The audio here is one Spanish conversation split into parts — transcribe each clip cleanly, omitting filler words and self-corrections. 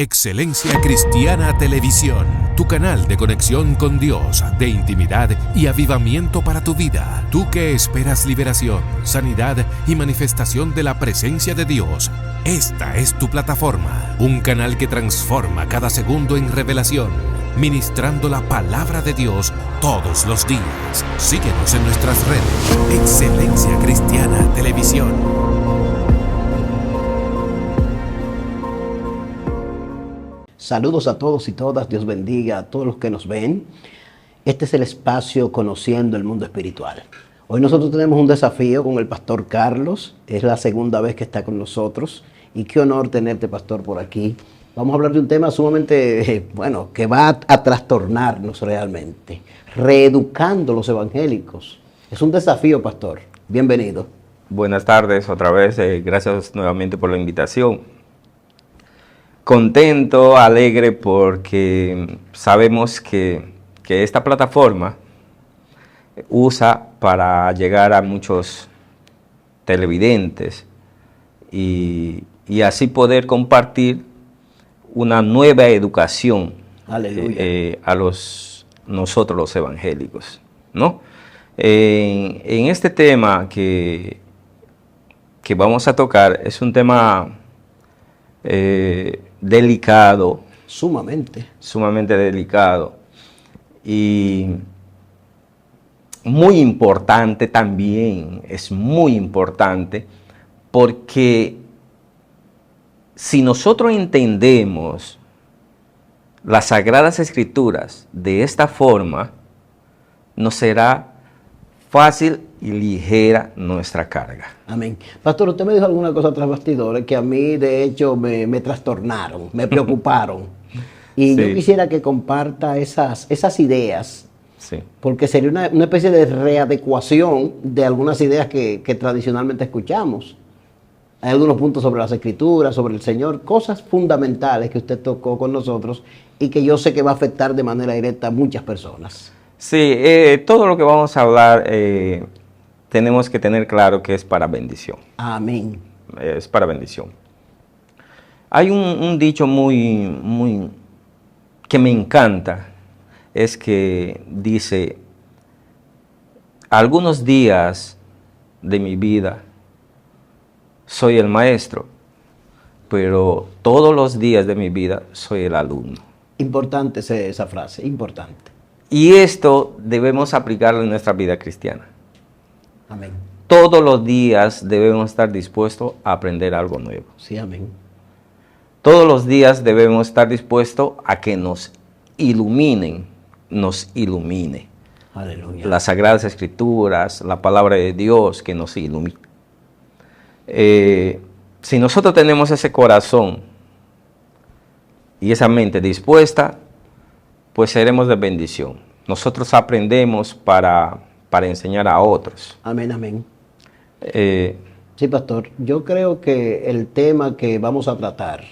Excelencia Cristiana Televisión, tu canal de conexión con Dios, de intimidad y avivamiento para tu vida. Tú que esperas liberación, sanidad y manifestación de la presencia de Dios, esta es tu plataforma. Un canal que transforma cada segundo en revelación, ministrando la palabra de Dios todos los días. Síguenos en nuestras redes. Excelencia Cristiana Televisión. Saludos a todos y todas, Dios bendiga a todos los que nos ven. Este es el espacio Conociendo el Mundo Espiritual. Hoy nosotros tenemos un desafío con el pastor Carlos, es la segunda vez que está con nosotros y qué honor tenerte, pastor, por aquí. Vamos a hablar de un tema sumamente, que va a trastornarnos realmente, reeducando los evangélicos. Es un desafío, pastor. Bienvenido. Buenas tardes otra vez, gracias nuevamente por la invitación. Contento, alegre, porque sabemos que esta plataforma usa para llegar a muchos televidentes y así poder compartir una nueva educación a nosotros los evangélicos, ¿no? En este tema que vamos a tocar es un tema delicado, sumamente delicado y muy importante también, es muy importante porque si nosotros entendemos las Sagradas Escrituras de esta forma, nos será fácil y ligera nuestra carga. Amén. Pastor, usted me dijo alguna cosa tras bastidores que a mí, de hecho, me trastornaron, me preocuparon. Y sí, yo quisiera que comparta esas ideas, sí, porque sería una especie de readecuación de algunas ideas que tradicionalmente escuchamos. Hay algunos puntos sobre las Escrituras, sobre el Señor, cosas fundamentales que usted tocó con nosotros y que yo sé que va a afectar de manera directa a muchas personas. Sí, todo lo que vamos a hablar tenemos que tener claro que es para bendición. Amén. Es para bendición. Hay un dicho muy que me encanta, es que dice, algunos días de mi vida soy el maestro, pero todos los días de mi vida soy el alumno. Importante esa frase, importante. Y esto debemos aplicarlo en nuestra vida cristiana. Amén. Todos los días debemos estar dispuestos a aprender algo nuevo. Sí, amén. Todos los días debemos estar dispuestos a que nos ilumine. Aleluya. Las Sagradas Escrituras, la palabra de Dios que nos ilumine. Si nosotros tenemos ese corazón y esa mente dispuesta, pues seremos de bendición. Nosotros aprendemos para enseñar a otros. Amén, amén. Sí, pastor, yo creo que el tema que vamos a tratar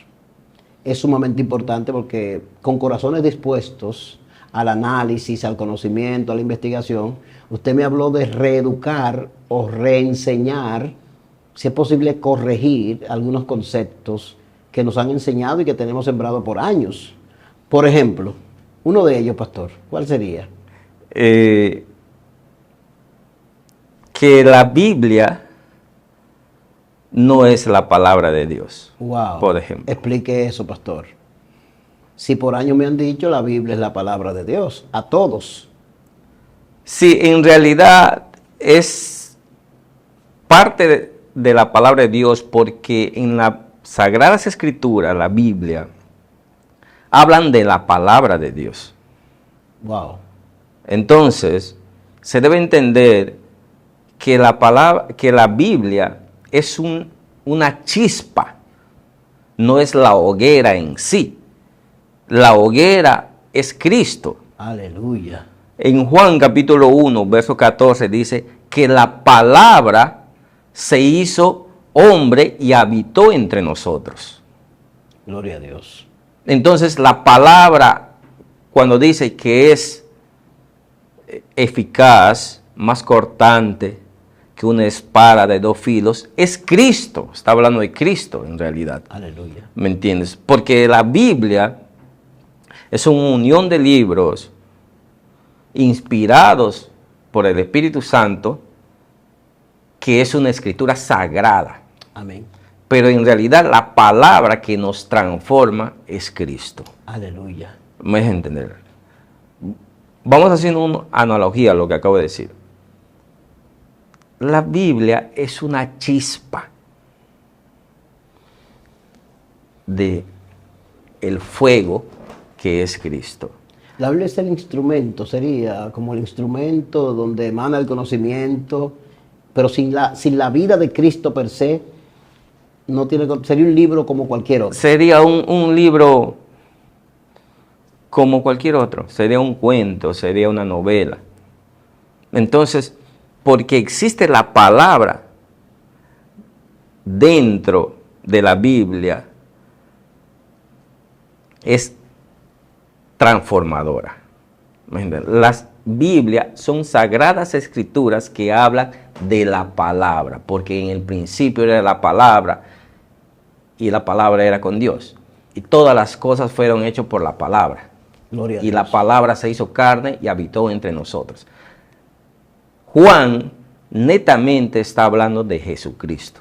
es sumamente importante porque con corazones dispuestos al análisis, al conocimiento, a la investigación, usted me habló de reeducar o reenseñar, si es posible corregir algunos conceptos que nos han enseñado y que tenemos sembrado por años. Por ejemplo, uno de ellos, pastor, ¿cuál sería? Que la Biblia no es la palabra de Dios. Wow. Por ejemplo. Explique eso, pastor. Si por años me han dicho la Biblia es la palabra de Dios, a todos. Sí, en realidad es parte de la palabra de Dios porque en las Sagradas Escrituras, la Biblia, hablan de la palabra de Dios. Wow. Entonces, se debe entender que la Biblia es una chispa, no es la hoguera en sí. La hoguera es Cristo. Aleluya. En Juan capítulo 1, verso 14 dice que la palabra se hizo hombre y habitó entre nosotros. Gloria a Dios. Entonces la palabra, cuando dice que es eficaz, más cortante que una espada de dos filos, es Cristo. Está hablando de Cristo en realidad. Aleluya. ¿Me entiendes? Porque la Biblia es una unión de libros inspirados por el Espíritu Santo, que es una escritura sagrada. Amén. Pero en realidad la palabra que nos transforma es Cristo. Aleluya. ¿Me dejas entender? Vamos haciendo una analogía a lo que acabo de decir. La Biblia es una chispa de el fuego que es Cristo. La Biblia es el instrumento, sería como el instrumento donde emana el conocimiento, pero sin la vida de Cristo per se, no tiene, sería un libro como cualquier otro. Sería un libro como cualquier otro, sería un cuento, sería una novela. Entonces, porque existe la palabra dentro de la Biblia, es transformadora. Las Biblias son sagradas escrituras que hablan de la palabra, porque en el principio era la palabra y la palabra era con Dios. Y todas las cosas fueron hechas por la palabra. Gloria a Y Dios. la palabra se hizo carne y habitó entre nosotros. Juan netamente está hablando de Jesucristo.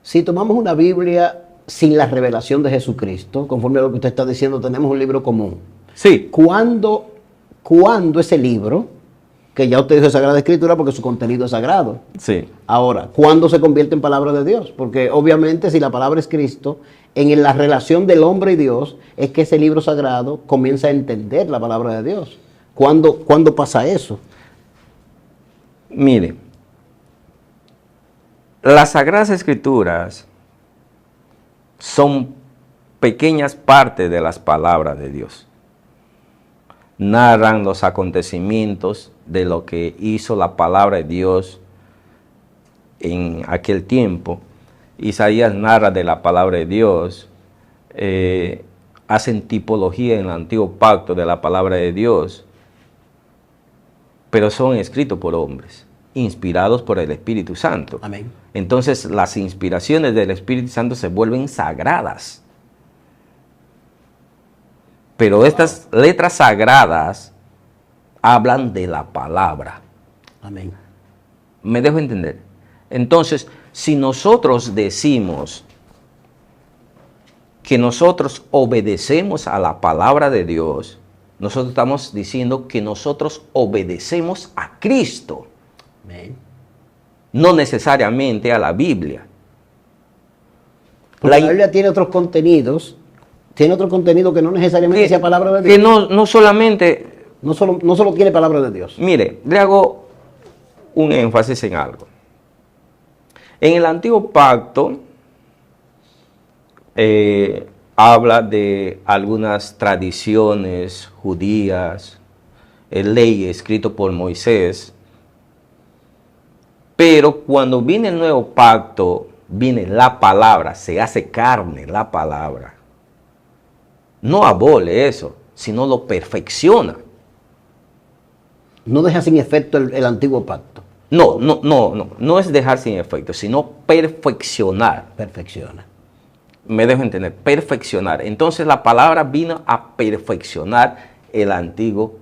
Si tomamos una Biblia sin la revelación de Jesucristo, conforme a lo que usted está diciendo, tenemos un libro común. Sí. ¿Cuándo ese libro, que ya usted dijo es Sagrada Escritura porque su contenido es sagrado? Sí. Ahora, ¿cuándo se convierte en palabra de Dios? Porque obviamente si la palabra es Cristo, en la relación del hombre y Dios, es que ese libro sagrado comienza a entender la palabra de Dios. ¿Cuándo pasa eso? Mire, las Sagradas Escrituras son pequeñas partes de las palabras de Dios. Narran los acontecimientos de lo que hizo la palabra de Dios en aquel tiempo. Isaías narra de la palabra de Dios, hacen tipología en el antiguo pacto de la palabra de Dios, pero son escritos por hombres, inspirados por el Espíritu Santo. Amén. Entonces las inspiraciones del Espíritu Santo se vuelven sagradas. Pero estas letras sagradas hablan de la palabra. Amén. ¿Me dejo entender? Entonces, si nosotros decimos que nosotros obedecemos a la palabra de Dios, nosotros estamos diciendo que nosotros obedecemos a Cristo, Amén. no necesariamente a la Biblia. Porque la Biblia tiene otros contenidos, que no necesariamente sea palabra de Dios. Que no solamente... No solo tiene palabra de Dios. Mire, le hago un énfasis en algo. En el antiguo pacto habla de algunas tradiciones judías, ley escrito por Moisés, pero cuando viene el nuevo pacto, viene la palabra, se hace carne la palabra. No abole eso, sino lo perfecciona. No deja sin efecto el antiguo pacto. No es dejar sin efecto, sino perfeccionar. Perfecciona. Me dejo entender, perfeccionar. Entonces la palabra vino a perfeccionar el antiguo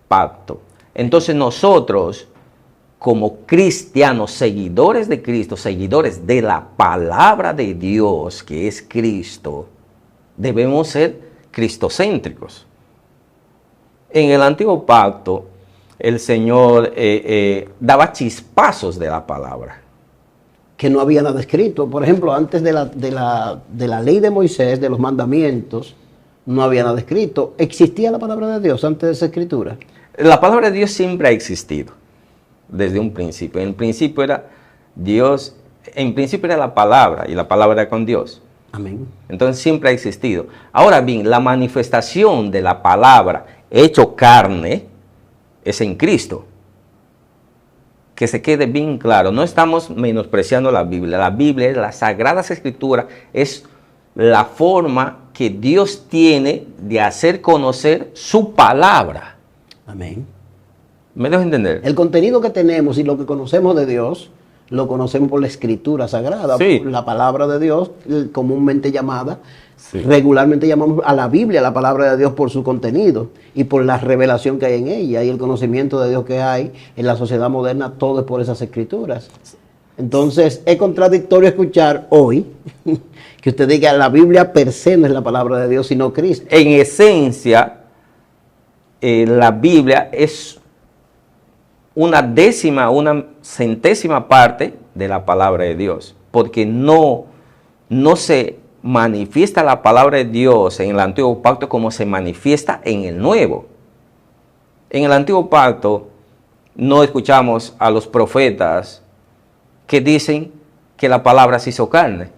pacto. Entonces nosotros, como cristianos, seguidores de Cristo, seguidores de la palabra de Dios, que es Cristo, debemos ser cristocéntricos. En el antiguo pacto, el Señor daba chispazos de la palabra. Que no había nada escrito. Por ejemplo, antes de la ley de Moisés, de los mandamientos, no había nada escrito. ¿Existía la palabra de Dios antes de esa escritura? La palabra de Dios siempre ha existido, desde un principio. En el principio era Dios, en principio era la palabra, y la palabra era con Dios. Amén. Entonces siempre ha existido. Ahora bien, la manifestación de la palabra hecho carne es en Cristo. Que se quede bien claro, no estamos menospreciando la Biblia. La Biblia, las Sagradas Escrituras, es la forma que Dios tiene de hacer conocer su palabra. Amén. ¿Me dejo entender? El contenido que tenemos y lo que conocemos de Dios lo conocemos por la Escritura Sagrada, Sí. por la palabra de Dios, comúnmente llamada. Sí. Regularmente llamamos a la Biblia la palabra de Dios por su contenido y por la revelación que hay en ella y el conocimiento de Dios que hay en la sociedad moderna, todo es por esas escrituras. Entonces es contradictorio escuchar hoy que usted diga la Biblia per se no es la palabra de Dios sino Cristo. En esencia, la Biblia es una centésima parte de la palabra de Dios, porque no se manifiesta la palabra de Dios en el Antiguo Pacto como se manifiesta en el Nuevo. En el Antiguo Pacto no escuchamos a los profetas que dicen que la palabra se hizo carne.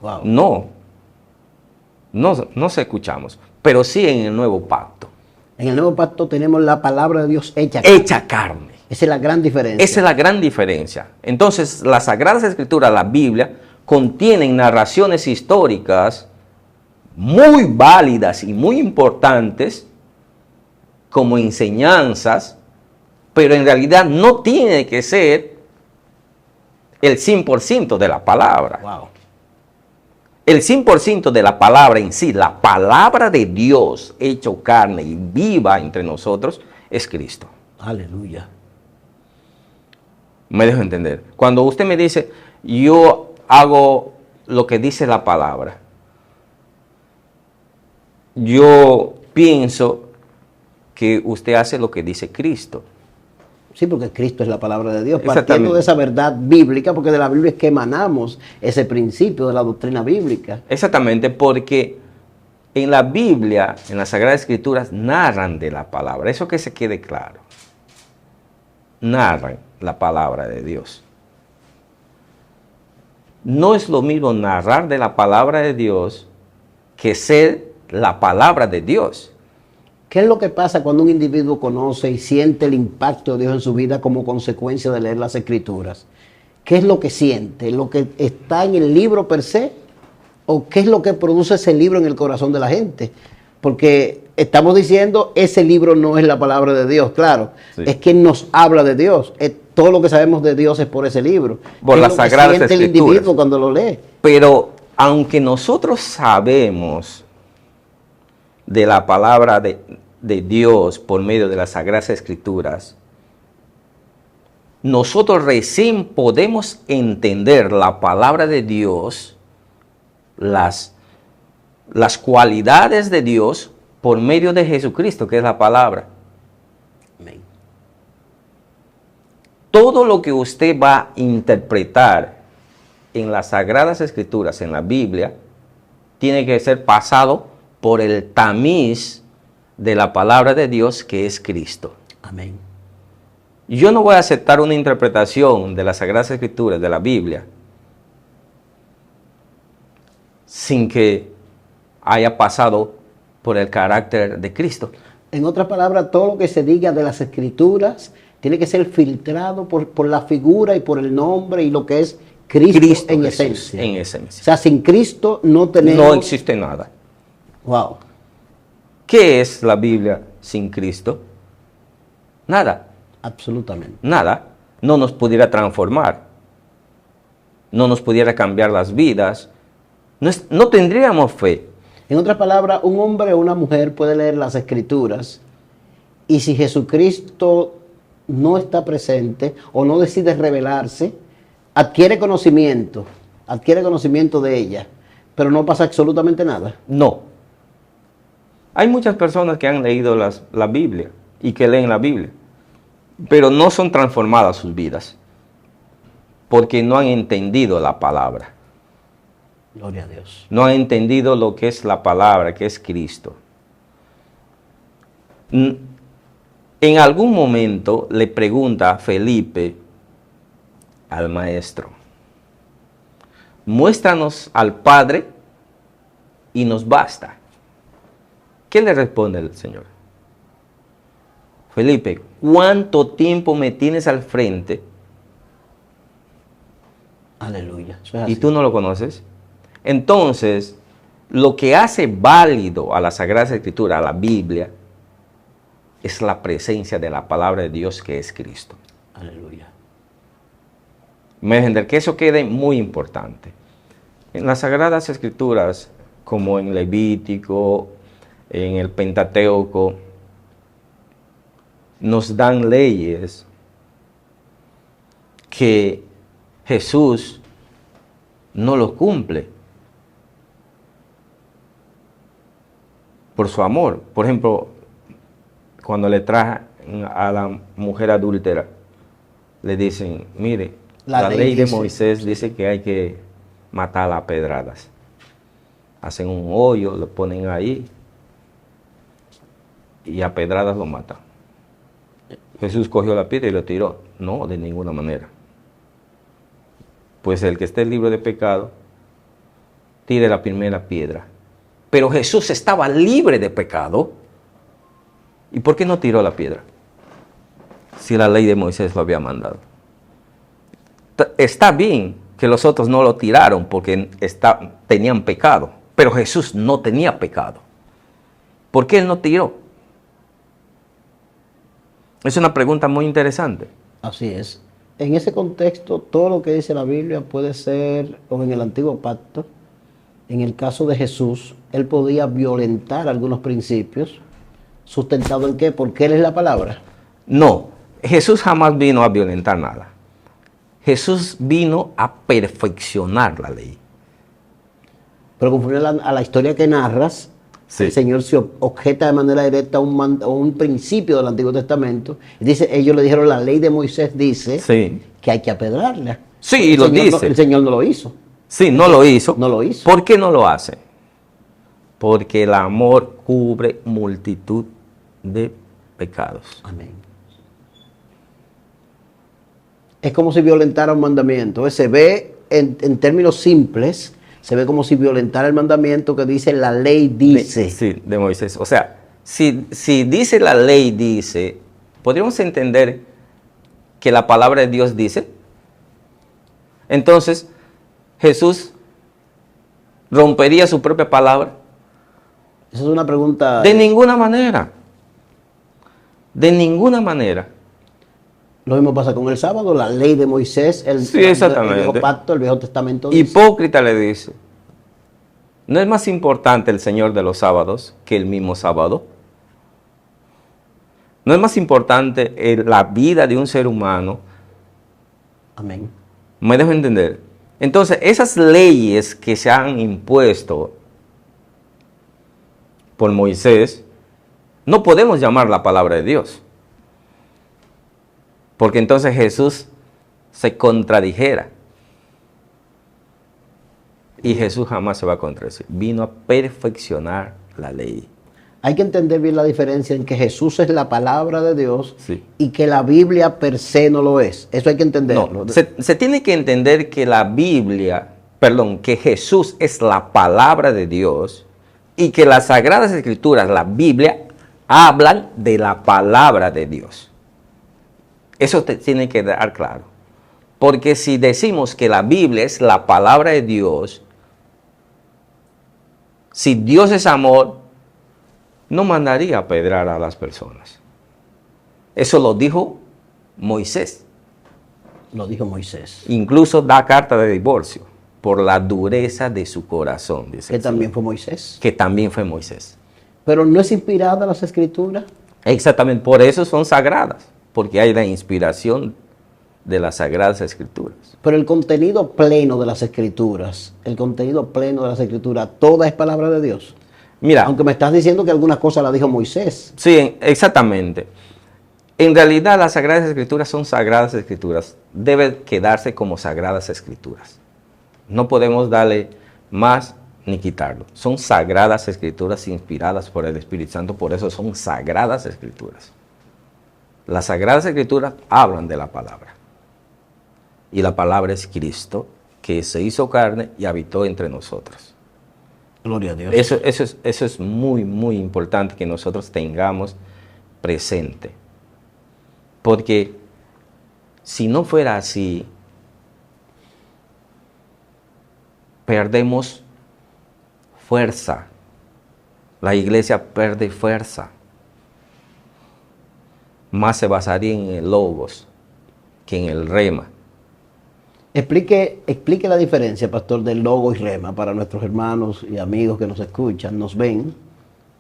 Wow. No se escuchamos, pero sí en el Nuevo Pacto. En el Nuevo Pacto tenemos la palabra de Dios hecha Carne. Esa es la gran diferencia. Esa es la gran diferencia. Entonces, las Sagradas Escrituras, la Biblia, contienen narraciones históricas muy válidas y muy importantes como enseñanzas, pero en realidad no tiene que ser el 100% de la palabra. Wow. El 100% de la palabra en sí, la palabra de Dios hecho carne y viva entre nosotros, es Cristo. Aleluya. Me dejo entender. Cuando usted me dice, yo hago lo que dice la palabra, yo pienso que usted hace lo que dice Cristo. Sí, porque Cristo es la palabra de Dios, Exactamente. partiendo de esa verdad bíblica, porque de la Biblia es que emanamos ese principio de la doctrina bíblica. Exactamente, porque en la Biblia, en las Sagradas Escrituras, narran de la palabra. Eso que se quede claro. Narran la palabra de Dios. No es lo mismo narrar de la palabra de Dios que ser la palabra de Dios. ¿Qué es lo que pasa cuando un individuo conoce y siente el impacto de Dios en su vida como consecuencia de leer las Escrituras? ¿Qué es lo que siente? ¿Lo que está en el libro per se? ¿O qué es lo que produce ese libro en el corazón de la gente? Porque estamos diciendo, ese libro no es la palabra de Dios, claro. Sí. Es que nos habla de Dios. Todo lo que sabemos de Dios es por ese libro. Por ¿Qué las es lo que Sagradas siente el Escrituras. individuo cuando lo lee? Pero aunque nosotros sabemos de la palabra de Dios por medio de las Sagradas Escrituras, nosotros recién podemos entender la palabra de Dios, las cualidades de Dios por medio de Jesucristo, que es la palabra. Amén. Todo lo que usted va a interpretar en las Sagradas Escrituras, en la Biblia, tiene que ser pasado por el tamiz de la palabra de Dios, que es Cristo. Amén. Yo no voy a aceptar una interpretación de las Sagradas Escrituras, de la Biblia, sin que haya pasado por el carácter de Cristo. En otras palabras, todo lo que se diga de las Escrituras tiene que ser filtrado por la figura y por el nombre y lo que es Cristo en Jesús, esencia. en O esencia. sea, sin Cristo no tenemos... No existe nada. Wow. ¿Qué es la Biblia sin Cristo? Nada. Absolutamente. Nada. No nos pudiera transformar. No nos pudiera cambiar las vidas. No tendríamos fe. En otras palabras, un hombre o una mujer puede leer las Escrituras y si Jesucristo no está presente o no decide revelarse, adquiere conocimiento de ella, pero no pasa absolutamente nada. No. Hay muchas personas que han leído la Biblia y que leen la Biblia, pero no son transformadas sus vidas porque no han entendido la palabra. Gloria a Dios. No han entendido lo que es la palabra, que es Cristo. En algún momento le pregunta Felipe al maestro, muéstranos al Padre y nos basta. ¿Qué le responde el Señor? Felipe, ¿cuánto tiempo me tienes al frente Aleluya. Eso es y así. tú no lo conoces? Entonces, lo que hace válido a la Sagrada Escritura, a la Biblia, es la presencia de la palabra de Dios, que es Cristo. Aleluya. Me dejen entender que eso quede muy importante. En las Sagradas Escrituras, como en Levítico, en el Pentateuco, nos dan leyes que Jesús no los cumple por su amor. Por ejemplo, cuando le traen a la mujer adúltera, le dicen, mire, la ley de Moisés dice que hay que matarla a pedradas. Hacen un hoyo, lo ponen ahí y a pedradas lo matan. Jesús cogió la piedra y lo tiró. No, de ninguna manera. Pues el que esté libre de pecado, tire la primera piedra. Pero Jesús estaba libre de pecado. ¿Y por qué no tiró la piedra? Si la ley de Moisés lo había mandado. Está bien que los otros no lo tiraron porque tenían pecado, pero Jesús no tenía pecado. ¿Por qué él no tiró? Es una pregunta muy interesante. Así es. En ese contexto, todo lo que dice la Biblia puede ser, o en el Antiguo Pacto, en el caso de Jesús, él podía violentar algunos principios, ¿sustentado en qué? Porque él es la palabra. No, Jesús jamás vino a violentar nada. Jesús vino a perfeccionar la ley. Pero conforme a la historia que narras, sí, el Señor se objeta de manera directa a un principio del Antiguo Testamento. Y dice, ellos le dijeron, la ley de Moisés dice sí, que hay que apedrarla. Sí, y lo dice. El Señor no lo hizo. Sí, no lo hizo. No lo hizo. ¿Por qué no lo hace? Porque el amor cubre multitud de pecados. Amén. Es como si violentara un mandamiento. Se ve, en términos simples, se ve como si violentara el mandamiento que dice la ley dice. Sí, de Moisés. O sea, si dice la ley dice, ¿podríamos entender que la palabra de Dios dice? Entonces, Jesús rompería su propia palabra. Esa es una pregunta. De ninguna manera. De ninguna manera. Lo mismo pasa con el sábado, la ley de Moisés, el viejo pacto, el Viejo Testamento. Dice. Hipócrita le dice, ¿no es más importante el Señor de los sábados que el mismo sábado? ¿No es más importante la vida de un ser humano? Amén. ¿Me dejo entender? Entonces, esas leyes que se han impuesto por Moisés, no podemos llamar la palabra de Dios. Porque entonces Jesús se contradijera. Y Jesús jamás se va a contradecir. Vino a perfeccionar la ley. Hay que entender bien la diferencia en que Jesús es la palabra de Dios sí, y que la Biblia per se no lo es. Eso hay que entenderlo. No, se tiene que entender que que Jesús es la palabra de Dios y que las Sagradas Escrituras, la Biblia, hablan de la palabra de Dios. Eso te tiene que dar claro. Porque si decimos que la Biblia es la palabra de Dios, si Dios es amor, no mandaría a apedrear a las personas. Eso lo dijo Moisés. Lo dijo Moisés. Incluso da carta de divorcio por la dureza de su corazón. Dice que también fue Moisés. Que también fue Moisés. Pero no es inspirada las Escrituras. Exactamente, por eso son sagradas. Porque hay la inspiración de las Sagradas Escrituras. Pero el contenido pleno de las Escrituras, toda es palabra de Dios. Mira, aunque me estás diciendo que algunas cosas las dijo Moisés. Sí, exactamente. En realidad las Sagradas Escrituras son Sagradas Escrituras. Debe quedarse como Sagradas Escrituras. No podemos darle más ni quitarlo. Son Sagradas Escrituras inspiradas por el Espíritu Santo, por eso son Sagradas Escrituras. Las Sagradas Escrituras hablan de la palabra. Y la palabra es Cristo, que se hizo carne y habitó entre nosotros. Gloria a Dios. Eso es muy, muy importante que nosotros tengamos presente. Porque si no fuera así, perdemos fuerza. La iglesia pierde fuerza. Más se basaría en el logos que en el rema. Explique la diferencia, pastor, del logo y rema para nuestros hermanos y amigos que nos escuchan, nos ven.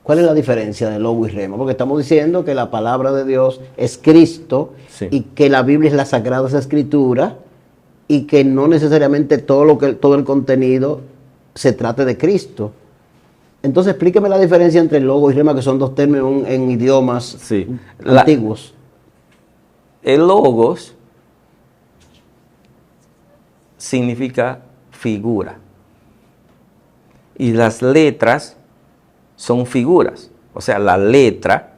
¿Cuál es la diferencia de logo y rema? Porque estamos diciendo que la palabra de Dios es Cristo, Sí. y que la Biblia es la Sagrada Escritura, y que no necesariamente todo el contenido se trate de Cristo. Entonces explíqueme la diferencia entre logo y rema, que son dos términos en idiomas Sí. antiguos. El logos significa figura. Y las letras son figuras. O sea, la letra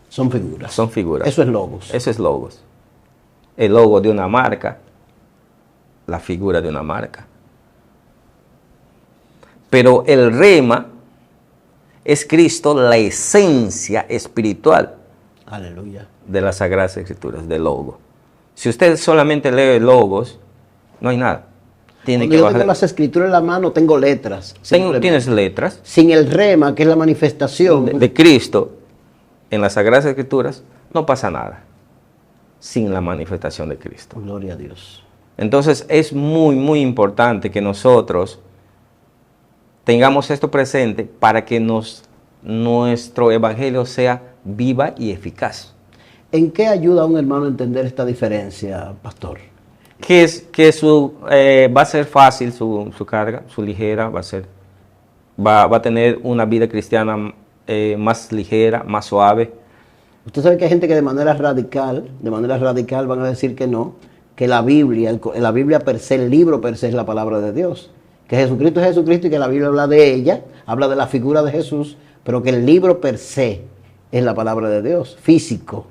Son figuras. son figuras. Eso es logos. Eso es logos. El logo de una marca, la figura de una marca. Pero el rema es Cristo, la esencia espiritual Aleluya. de las Sagradas Escrituras, del logo. Si usted solamente lee logos, no hay nada. Tiene Cuando que yo bajar. tengo las escrituras en la mano, tengo letras. simplemente. Tienes letras Sin el rema, que es la manifestación. de Cristo en las Sagradas Escrituras, no pasa nada sin la manifestación de Cristo. Gloria a Dios. Entonces es muy, muy importante que nosotros tengamos esto presente para que nuestro evangelio sea viva y eficaz. ¿En qué ayuda a un hermano a entender esta diferencia, pastor? Que va a ser fácil su carga, su ligera, va a tener una vida cristiana más ligera, más suave. Usted sabe que hay gente que de manera radical van a decir que no, que la Biblia per se, el libro per se es la palabra de Dios. Que Jesucristo es Jesucristo y que la Biblia habla de ella, habla de la figura de Jesús, pero que el libro per se es la palabra de Dios, físico.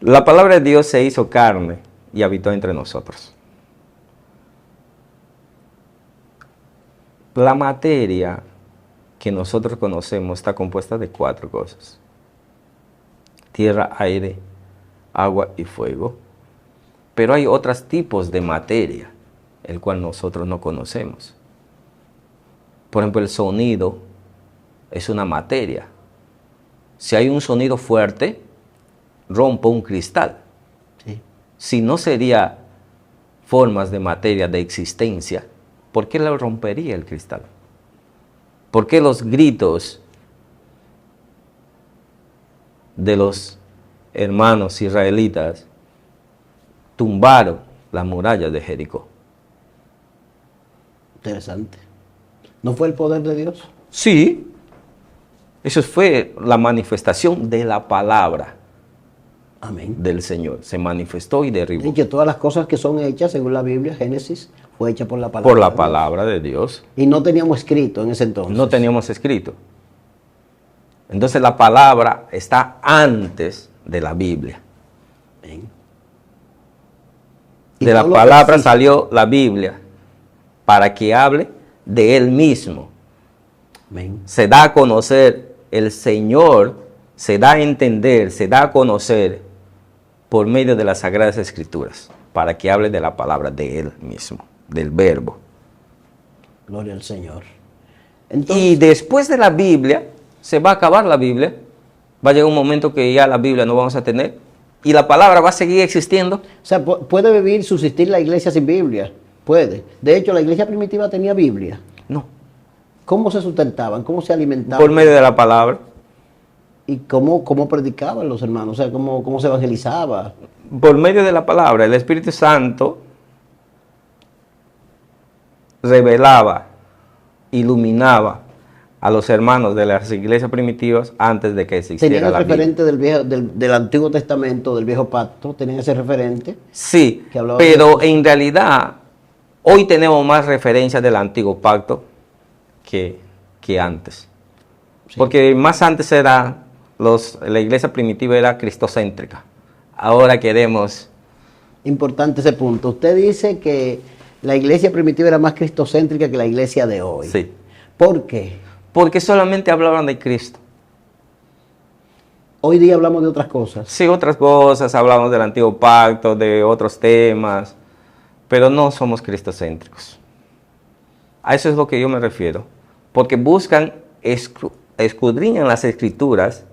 La palabra de Dios se hizo carne y habitó entre nosotros. La materia que nosotros conocemos está compuesta de 4 cosas: tierra, aire, agua y fuego. Pero hay otros tipos de materia, el cual nosotros no conocemos. Por ejemplo, el sonido es una materia. Si hay un sonido fuerte, rompo un cristal. Sí. Si no sería formas de materia de existencia, ¿por qué le rompería el cristal? ¿Por qué los gritos de los hermanos israelitas tumbaron las murallas de Jericó? Interesante. ¿No fue el poder de Dios? Sí, eso fue la manifestación de la palabra Amén. del Señor. Se manifestó y derribó. Y que todas las cosas que son hechas, según la Biblia, Génesis, fue hecha por la palabra. Por de la Dios. palabra de Dios. Y no teníamos escrito en ese entonces. No teníamos escrito. Entonces la palabra está antes de la Biblia. Amén. Y De la todo lo que palabra existe. salió la Biblia para que hable de Él mismo. Amén. Se da a conocer el Señor, se da a entender, se da a conocer por medio de las Sagradas Escrituras, para que hable de la palabra de Él mismo, del Verbo. Gloria al Señor. Entonces, Y después de la Biblia, se va a acabar la Biblia, va a llegar un momento que ya la Biblia no vamos a tener, y la palabra va a seguir existiendo. o sea, puede vivir, subsistir la iglesia sin Biblia. Puede. De hecho, la iglesia primitiva tenía Biblia. No, ¿Cómo se sustentaban? ¿Cómo se alimentaban? por medio de la palabra. ¿Y cómo predicaban los hermanos? O sea, ¿cómo se evangelizaba? Por medio de la palabra, el Espíritu Santo revelaba, iluminaba a los hermanos de las iglesias primitivas antes de que ¿Tenían existiera el la Biblia. referente del Antiguo Testamento, del Viejo Pacto? ¿Tenían ese referente? Sí, que hablaba pero de- en realidad hoy tenemos más referencias del Antiguo Pacto que antes. Sí. Porque más antes la iglesia primitiva era cristocéntrica. Ahora queremos... Importante ese punto. Usted dice que la iglesia primitiva era más cristocéntrica que la iglesia de hoy. Sí. ¿Por qué? Porque solamente hablaban de Cristo. Hoy día hablamos de otras cosas. Sí, otras cosas, hablamos del Antiguo Pacto, de otros temas, pero no somos cristocéntricos. A eso es lo que yo me refiero. Porque buscan, escudriñan las Escrituras,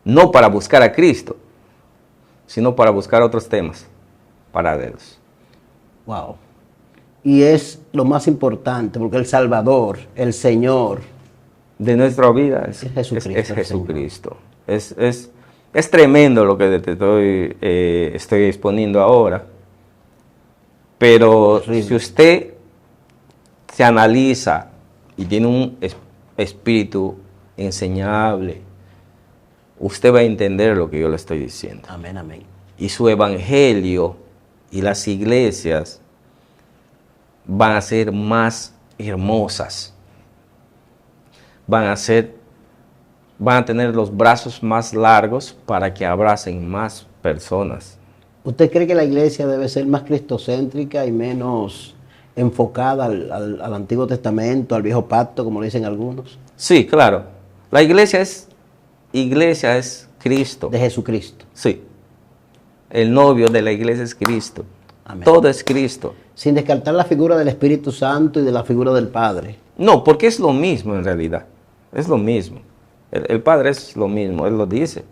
no para buscar a Cristo, sino para buscar otros temas paralelos. Wow. Y es lo más importante, porque el Salvador, el Señor de nuestra vida es Jesucristo. Es Jesucristo. Es tremendo lo que te estoy exponiendo ahora, pero si usted se analiza y tiene un espíritu enseñable, usted va a entender lo que yo le estoy diciendo. Amén, amén. Y su evangelio y las iglesias van a ser más hermosas. Van a tener los brazos más largos para que abracen más personas. ¿Usted cree que la iglesia debe ser más cristocéntrica y menos enfocada al Antiguo Testamento, al Viejo Pacto, como lo dicen algunos? Sí, claro. La iglesia es Cristo. De Jesucristo. Sí. El novio de la iglesia es Cristo. Amén. Todo es Cristo. Sin descartar la figura del Espíritu Santo y de la figura del Padre. No, porque es lo mismo en realidad. Es lo mismo. El Padre es lo mismo, Él lo dice.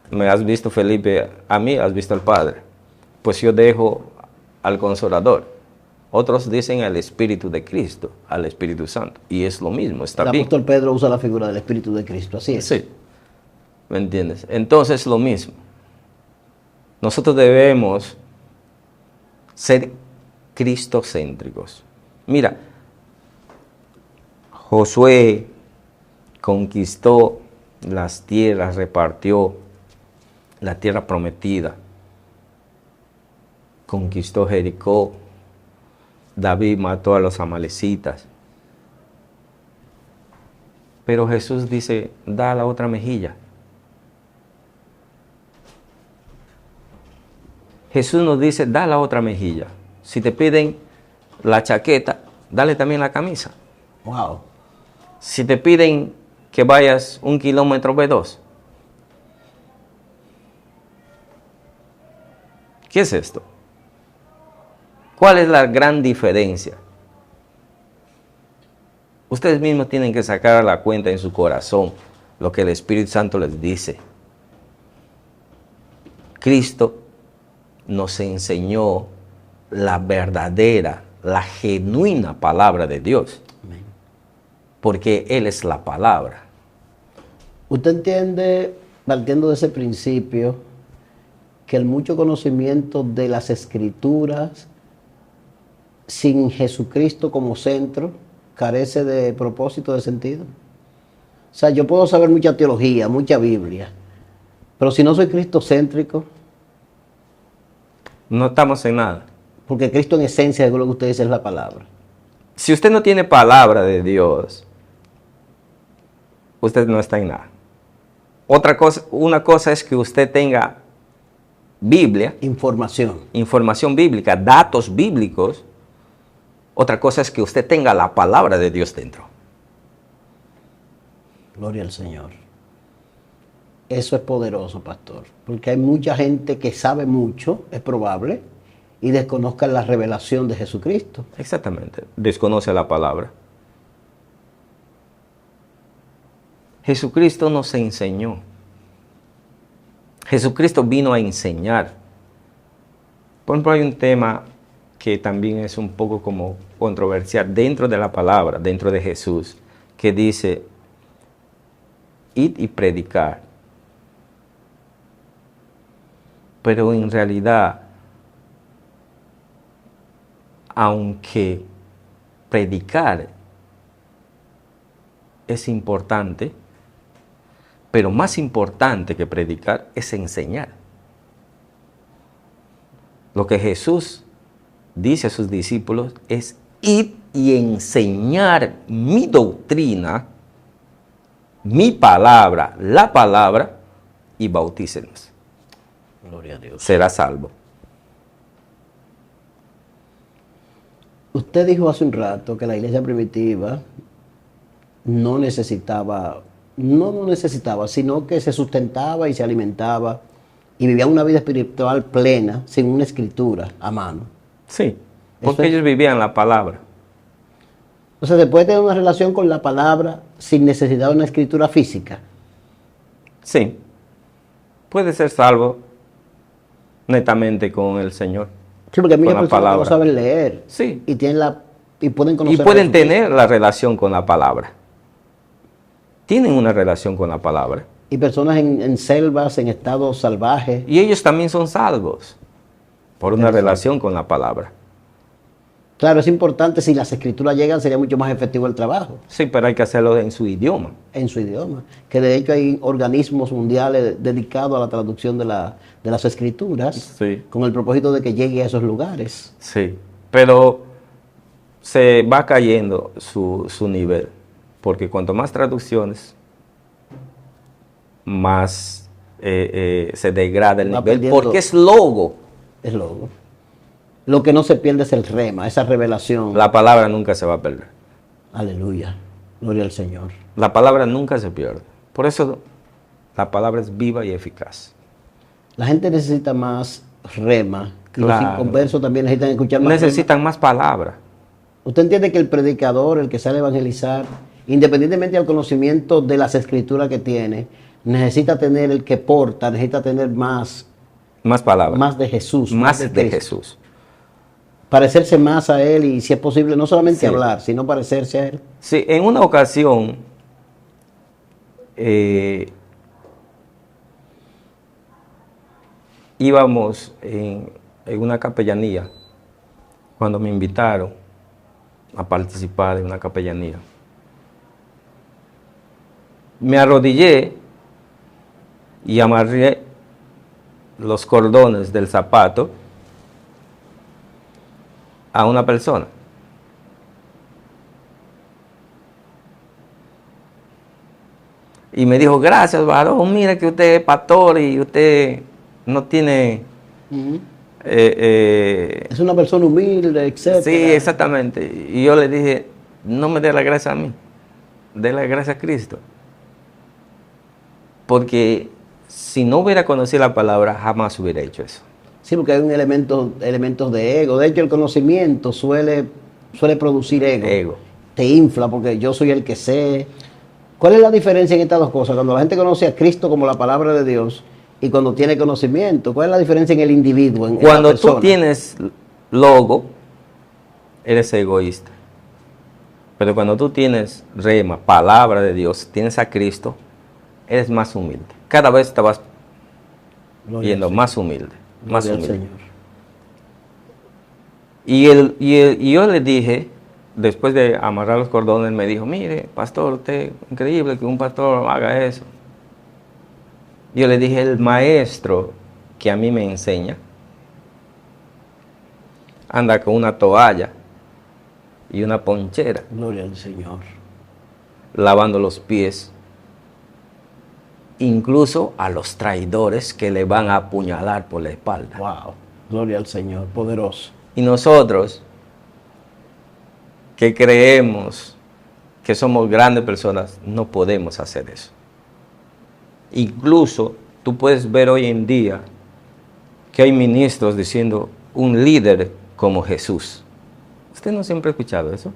Me has visto, Felipe, a mí has visto al Padre. Pues yo dejo al Consolador. Otros dicen al Espíritu de Cristo, al Espíritu Santo. Y es lo mismo, está bien. El apóstol Pedro usa la figura del Espíritu de Cristo, así es. Sí, ¿me entiendes? Entonces es lo mismo. Nosotros debemos ser cristocéntricos. Mira, Josué conquistó las tierras, repartió la tierra prometida, conquistó Jericó, David mató a los amalecitas. Pero Jesús dice, da la otra mejilla. Jesús nos dice, da la otra mejilla. Si te piden la chaqueta, dale también la camisa. Wow. Si te piden que vayas 1 kilómetro, ve 2. ¿Qué es esto? ¿Cuál es la gran diferencia? Ustedes mismos tienen que sacar a la cuenta en su corazón lo que el Espíritu Santo les dice. Cristo nos enseñó la verdadera, la genuina palabra de Dios. Amén. Porque Él es la palabra. ¿Usted entiende, partiendo de ese principio, que el mucho conocimiento de las Escrituras sin Jesucristo como centro carece de propósito, de sentido? O sea, yo puedo saber mucha teología, mucha Biblia, pero si no soy cristocéntrico, No estamos en nada. porque Cristo en esencia, según lo que usted dice, es la palabra. Si usted no tiene palabra de Dios, usted no está en nada. Una cosa es que usted tenga Biblia, información bíblica, datos bíblicos. Otra cosa es que usted tenga la palabra de Dios dentro. Gloria al Señor. Eso es poderoso, pastor, porque hay mucha gente que sabe mucho, es probable, y desconozca la revelación de Jesucristo. Exactamente, desconoce la palabra. Jesucristo nos enseñó. Jesucristo vino a enseñar. Por ejemplo, hay un tema que también es un poco como controversial dentro de la palabra, dentro de Jesús, que dice, id y predicar. Pero en realidad, aunque predicar es importante, pero más importante que predicar es enseñar. Lo que Jesús dice a sus discípulos es ir y enseñar mi doctrina, mi palabra, la palabra, y bautícenos. Gloria a Dios. Será salvo. Usted dijo hace un rato que la iglesia primitiva no necesitaba, sino que se sustentaba y se alimentaba y vivía una vida espiritual plena sin una escritura a mano. Sí, porque ellos vivían la palabra. O sea, se puede tener una relación con la palabra sin necesidad de una escritura física. Sí, puede ser salvo netamente con el Señor. Sí, porque hay muchas con la personas que no palabra. saben leer. Sí. Y pueden Y conocer. pueden a Jesucristo. tener la relación con la palabra. Tienen una relación con la palabra. Y personas en selvas, en estados salvajes. Y ellos también son salvos por una relación con la palabra. Claro, es importante, si las escrituras llegan, sería mucho más efectivo el trabajo. Sí, pero hay que hacerlo en su idioma. En su idioma. Que de hecho hay organismos mundiales dedicados a la traducción de las escrituras, Sí. con el propósito de que llegue a esos lugares. Sí, pero se va cayendo su nivel, porque cuanto más traducciones, más se degrada el Va nivel, perdiendo- porque es logo. Es lo que no se pierde es el rema, esa revelación. La palabra nunca se va a perder. Aleluya. Gloria al Señor. La palabra nunca se pierde. Por eso la palabra es viva y eficaz. La gente necesita más rema. Los Claro. inconversos también necesitan escuchar más rema. Necesitan más palabra. Usted entiende que el predicador, el que sale a evangelizar, independientemente del conocimiento de las escrituras que tiene, necesita tener, el que porta, necesita tener más Más palabra. más de Jesús. Más de Cristo. Jesús. Parecerse más a Él y, si es posible, no solamente Sí. hablar, sino parecerse a Él. Sí, en una ocasión íbamos en una capellanía, cuando me invitaron a participar en una capellanía. Me arrodillé y amarré los cordones del zapato a una persona. Y me dijo, gracias, varón, mira que usted es pastor y usted no tiene... Es una persona humilde, etc. Sí, exactamente. Y yo le dije, no me dé la gracia a mí, dé la gracia a Cristo. Porque si no hubiera conocido la palabra, jamás hubiera hecho eso. Sí, porque hay elementos de ego. De hecho, el conocimiento suele producir ego. Ego. Te infla porque yo soy el que sé. ¿Cuál es la diferencia en estas dos cosas? Cuando la gente conoce a Cristo como la palabra de Dios y cuando tiene conocimiento, ¿cuál es la diferencia en el individuo? En la Cuando persona? tú tienes logo, eres egoísta. Pero cuando tú tienes rema, palabra de Dios, tienes a Cristo, eres más humilde. Cada vez te vas Gloria yendo al Señor. más humilde. Más Gloria al humilde. Señor. Y yo le dije, después de amarrar los cordones, me dijo, mire, pastor, usted, increíble que un pastor haga eso. Yo le dije, el maestro que a mí me enseña, anda con una toalla y una ponchera, Gloria al Señor. lavando los pies, incluso a los traidores que le van a apuñalar por la espalda. Wow. Gloria al Señor, poderoso. Y nosotros, que creemos que somos grandes personas, no podemos hacer eso. Incluso tú puedes ver hoy en día que hay ministros diciendo un líder como Jesús. ¿Usted no siempre ha escuchado eso?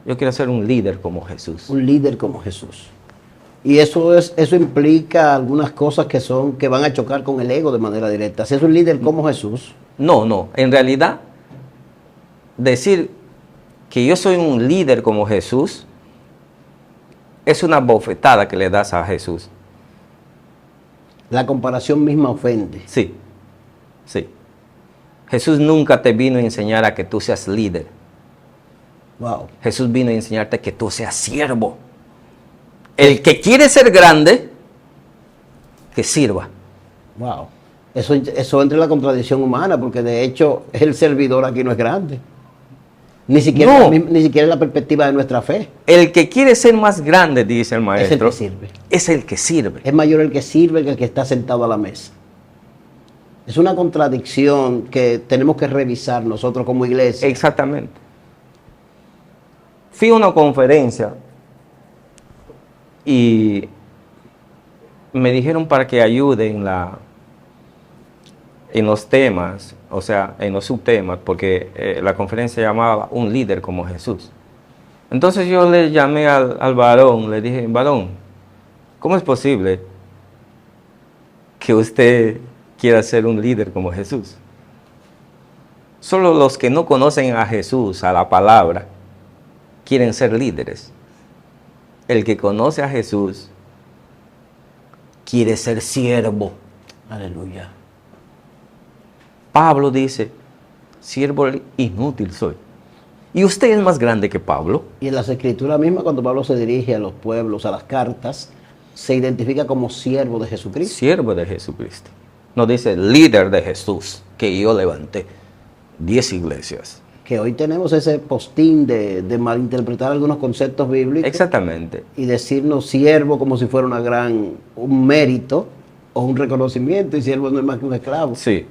Yo quiero ser un líder como Jesús. Un líder como Jesús. Y eso implica algunas cosas que van a chocar con el ego de manera directa. Si es un líder como Jesús, No, en realidad, decir que yo soy un líder como Jesús es una bofetada que le das a Jesús. la comparación misma ofende. Sí, sí. Jesús nunca te vino a enseñar a que tú seas líder. Wow. Jesús vino a enseñarte que tú seas siervo. El que quiere ser grande, que sirva. Wow. Eso entra en la contradicción humana, porque de hecho el servidor aquí no es grande. Ni siquiera, No. ni siquiera en la perspectiva de nuestra fe. El que quiere ser más grande, dice el maestro, Es el que sirve. es el que sirve. Es mayor el que sirve que el que está sentado a la mesa. Es una contradicción que tenemos que revisar nosotros como iglesia. Exactamente. Fui a una conferencia y me dijeron para que ayude en los temas, o sea, en los subtemas, porque la conferencia se llamaba Un líder como Jesús. Entonces yo le llamé al varón, le dije, varón, ¿cómo es posible que usted quiera ser un líder como Jesús. Solo los que no conocen a Jesús, a la palabra, quieren ser líderes. El que conoce a Jesús quiere ser siervo. Aleluya. Pablo dice, siervo inútil soy. ¿Y usted es más grande que Pablo? Y en las escrituras mismas, cuando Pablo se dirige a los pueblos, a las cartas, se identifica como siervo de Jesucristo. Siervo de Jesucristo. No dice líder de Jesús, que yo levanté 10 iglesias. Que hoy tenemos ese postín de malinterpretar algunos conceptos bíblicos. Exactamente. Y decirnos siervo como si fuera un mérito o un reconocimiento, y siervo no es más que un esclavo. Sí.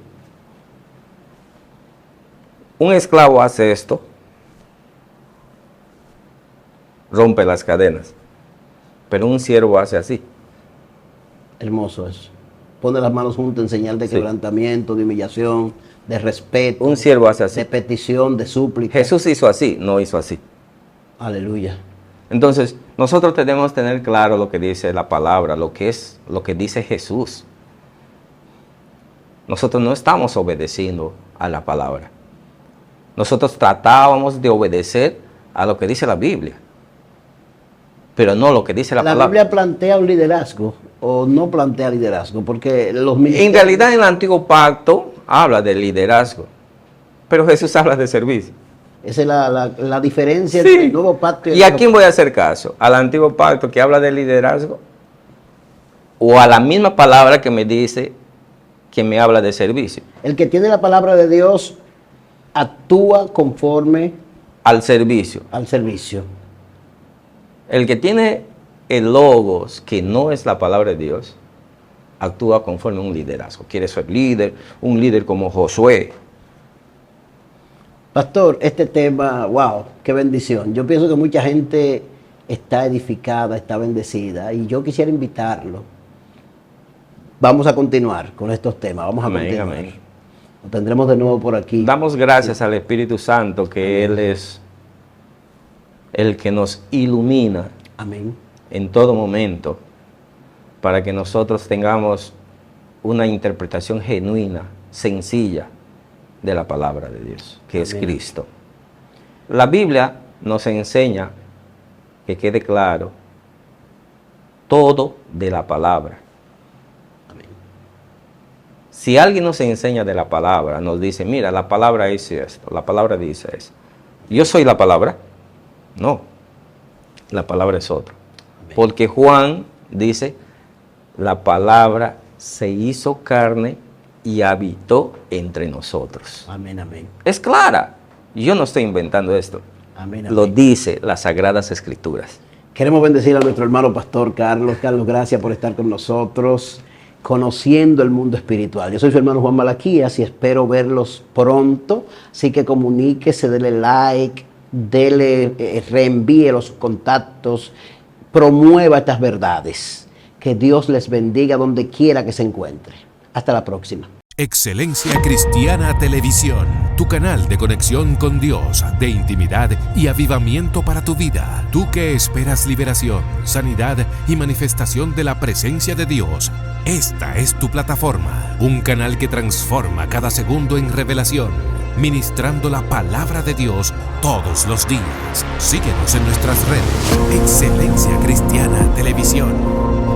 Un esclavo hace esto, rompe las cadenas, pero un siervo hace así. Hermoso eso. Pone las manos juntas en señal de quebrantamiento, de humillación, de respeto. Un siervo hace así. De petición, de súplica. Jesús hizo así, no hizo así. Aleluya. Entonces, nosotros tenemos que tener claro lo que dice la palabra, lo que dice Jesús. Nosotros no estamos obedeciendo a la palabra. Nosotros tratábamos de obedecer a lo que dice la Biblia, pero no lo que dice la palabra. ¿La Biblia plantea un liderazgo o no plantea liderazgo? Porque los En realidad, en el Antiguo Pacto habla de liderazgo, pero Jesús habla de servicio. Esa es la diferencia Sí. entre el Nuevo Pacto ¿Y a quién voy a hacer caso? ¿Al Antiguo Pacto que habla de liderazgo? ¿O a la misma palabra que me dice que me habla de servicio? El que tiene la palabra de Dios actúa conforme Al servicio. al servicio. El que tiene el logos, que no es la palabra de Dios, actúa conforme a un liderazgo. Quiere ser líder, un líder como Josué. Pastor, este tema, wow, qué bendición. Yo pienso que mucha gente está edificada, está bendecida, y yo quisiera invitarlo. Vamos a continuar con estos temas, vamos a Amén, continuar. amén. Lo tendremos de nuevo por aquí. Damos gracias al Espíritu Santo, que Él es el que nos ilumina Amén. en todo momento, para que nosotros tengamos una interpretación genuina, sencilla, de la palabra de Dios, que es Amén. Cristo. La Biblia nos enseña, que quede claro, todo de la palabra. Amén. Si alguien nos enseña de la palabra, nos dice, mira, la palabra dice esto, la palabra dice eso. ¿Yo soy la palabra? No, la palabra es otra. Amén. Porque Juan dice, la palabra se hizo carne y habitó entre nosotros. Amén, amén. Es clara. Yo no estoy inventando esto. Amén, Lo amén. dice las Sagradas Escrituras. Queremos bendecir a nuestro hermano pastor Carlos. Carlos, gracias por estar con nosotros, conociendo el mundo espiritual. Yo soy su hermano Juan Malaquías y espero verlos pronto. Así que comuníquese, dele like, reenvíe los contactos, promueva estas verdades. Que Dios les bendiga donde quiera que se encuentre. Hasta la próxima. Excelencia Cristiana Televisión, tu canal de conexión con Dios, de intimidad y avivamiento para tu vida. Tú que esperas liberación, sanidad y manifestación de la presencia de Dios. Esta es tu plataforma, un canal que transforma cada segundo en revelación, ministrando la palabra de Dios todos los días. Síguenos en nuestras redes. Excelencia Cristiana Televisión.